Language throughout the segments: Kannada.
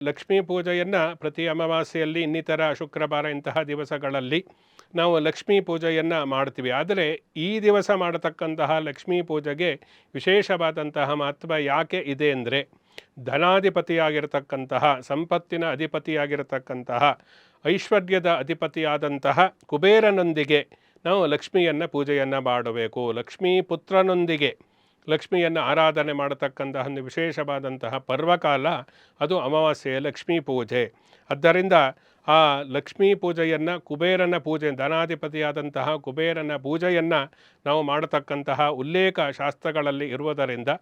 ಲಕ್ಷ್ಮೀ ಪೂಜೆಯನ್ನು ಪ್ರತಿ ಅಮಾವಾಸ್ಯೆಯಲ್ಲಿ ಇನ್ನಿತರ ಶುಕ್ರವಾರ ಇಂತಹ ದಿವಸಗಳಲ್ಲಿ ನಾವು ಲಕ್ಷ್ಮೀ ಪೂಜೆಯನ್ನು ಮಾಡ್ತೀವಿ. ಆದರೆ ಈ ದಿವಸ ಮಾಡತಕ್ಕಂತಹ ಲಕ್ಷ್ಮೀ ಪೂಜೆಗೆ ವಿಶೇಷವಾದಂತಹ ಮಹತ್ವ ಯಾಕೆ ಇದೆ ಅಂದರೆ, ಧನಾಧಿಪತಿಯಾಗಿರತಕ್ಕಂತಹ, ಸಂಪತ್ತಿನ ಅಧಿಪತಿಯಾಗಿರತಕ್ಕಂತಹ, ಐಶ್ವರ್ಯದ ಅಧಿಪತಿಯಾದಂತಹ ಕುಬೇರನೊಂದಿಗೆ ನಾವು ಲಕ್ಷ್ಮಿಯನ್ನು ಪೂಜೆಯನ್ನು ಮಾಡಬೇಕು. ಲಕ್ಷ್ಮೀ ಪುತ್ರನೊಂದಿಗೆ ಲಕ್ಷ್ಮಿಯನ್ನು ಆರಾಧನೆ ಮಾಡತಕ್ಕಂತಹ ಒಂದು ವಿಶೇಷವಾದಂತಹ ಪರ್ವಕಾಲ ಅದು ಅಮಾವಾಸ್ಯೆಯ ಲಕ್ಷ್ಮೀ ಪೂಜೆ. ಆದ್ದರಿಂದ ಆ ಲಕ್ಷ್ಮೀ ಪೂಜೆಯನ್ನು, ಕುಬೇರನ ಪೂಜೆ, ಧನಾಧಿಪತಿಯಾದಂತಹ ಕುಬೇರನ ಪೂಜೆಯನ್ನು ನಾವು ಮಾಡತಕ್ಕಂತಹ ಉಲ್ಲೇಖ ಶಾಸ್ತ್ರಗಳಲ್ಲಿ ಇರುವುದರಿಂದ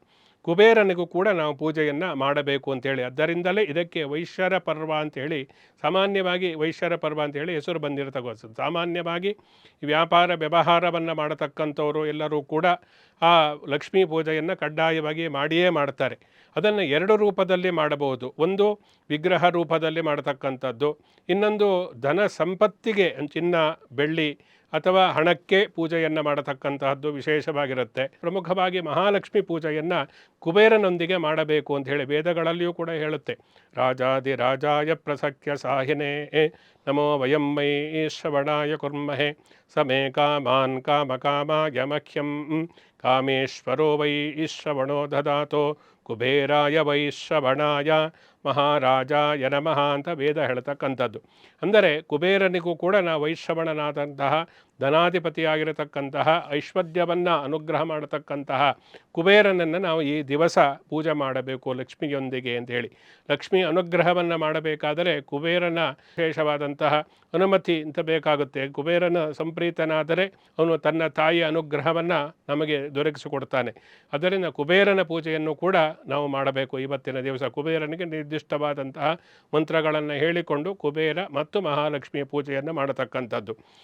ಕುಬೇರನಿಗೂ ಕೂಡ ನಾವು ಪೂಜೆಯನ್ನು ಮಾಡಬೇಕು ಅಂಥೇಳಿ, ಅದರಿಂದಲೇ ಇದಕ್ಕೆ ವೈಶ್ಯರ ಪರ್ವ ಅಂಥೇಳಿ, ಸಾಮಾನ್ಯವಾಗಿ ವೈಶ್ಯರ ಪರ್ವ ಅಂಥೇಳಿ ಹೆಸರು ಬಂದಿರತಕ್ಕಂಥದ್ದು. ಸಾಮಾನ್ಯವಾಗಿ ವ್ಯಾಪಾರ ವ್ಯವಹಾರವನ್ನು ಮಾಡತಕ್ಕಂಥವರು ಎಲ್ಲರೂ ಕೂಡ ಆ ಲಕ್ಷ್ಮೀ ಪೂಜೆಯನ್ನು ಕಡ್ಡಾಯವಾಗಿ ಮಾಡಿಯೇ ಮಾಡ್ತಾರೆ. ಅದನ್ನು ಎರಡು ರೂಪದಲ್ಲಿ ಮಾಡಬಹುದು. ಒಂದು ವಿಗ್ರಹ ರೂಪದಲ್ಲಿ ಮಾಡತಕ್ಕಂಥದ್ದು, ಇನ್ನೊಂದು ಧನ ಸಂಪತ್ತಿಗೆ ಚಿನ್ನ ಬೆಳ್ಳಿ ಅಥವಾ ಹಣಕ್ಕೆ ಪೂಜೆಯನ್ನು ಮಾಡತಕ್ಕಂತಹದ್ದು ವಿಶೇಷವಾಗಿರುತ್ತೆ. ಪ್ರಮುಖವಾಗಿ ಮಹಾಲಕ್ಷ್ಮಿ ಪೂಜೆಯನ್ನು ಕುಬೇರನೊಂದಿಗೆ ಮಾಡಬೇಕು ಅಂತ ಹೇಳಿ ವೇದಗಳಲ್ಲಿಯೂ ಕೂಡ ಹೇಳುತ್ತೆ. ರಾಜಾದಿ ರಾಜಾಯ ಪ್ರಸಖ್ಯ ಸಾಹಿನೇ ನಮೋ ವಯಂ ಮೈ ಶ್ರವಣಾಯ ಕುರ್ಮಹೆ ಸಮೇ ಕಾಮಾನ್ ಕಾಮಕಾಮಾಯ ಮಹ್ಯಂ ಕಾಮೇಶ್ವರೋ ವೈ ಶ್ರವಣೋ ದದಾತೋ ಕುಬೇರಾಯ ವೈ ಶ್ರವಣಾಯ ಮಹಾರಾಜಾಯ ನಮಃ ಅಂತ ವೇದ ಹೇಳ್ತಕ್ಕಂಥದ್ದು. ಅಂದರೆ ಕುಬೇರನಿಗೂ ಕೂಡ ನಾವು ವೈಶ್ರವಣನಾದಂತಹ, ಧನಾಧಿಪತಿಯಾಗಿರತಕ್ಕಂತಹ, ಐಶ್ವರ್ಯವನ್ನು ಅನುಗ್ರಹ ಮಾಡತಕ್ಕಂತಹ ಕುಬೇರನನ್ನು ನಾವು ಈ ದಿವಸ ಪೂಜೆ ಮಾಡಬೇಕು ಲಕ್ಷ್ಮಿಯೊಂದಿಗೆ ಅಂಥೇಳಿ. ಲಕ್ಷ್ಮಿ ಅನುಗ್ರಹವನ್ನು ಮಾಡಬೇಕಾದರೆ ಕುಬೇರನ ವಿಶೇಷವಾದಂತಹ ಅನುಮತಿ ಅಂತ ಬೇಕಾಗುತ್ತೆ. ಕುಬೇರನ ಸಂಪ್ರೀತನಾದರೆ ಅವನು ತನ್ನ ತಾಯಿಯ ಅನುಗ್ರಹವನ್ನು ನಮಗೆ ದೊರಕಿಸಿಕೊಡ್ತಾನೆ. ಅದರಿಂದ ಕುಬೇರನ ಪೂಜೆಯನ್ನು ಕೂಡ ನಾವು ಮಾಡಬೇಕು ಇವತ್ತಿನ ದಿವಸ. ಕುಬೇರನಿಗೆ ನಿರ್ದಿಷ್ಟವಾದಂತಹ ಮಂತ್ರಗಳನ್ನು ಹೇಳಿಕೊಂಡು ಕುಬೇರ ಮತ್ತು ಮಹಾಲಕ್ಷ್ಮಿಯ ಪೂಜೆಯನ್ನು ಮಾಡತಕ್ಕಂಥದ್ದು.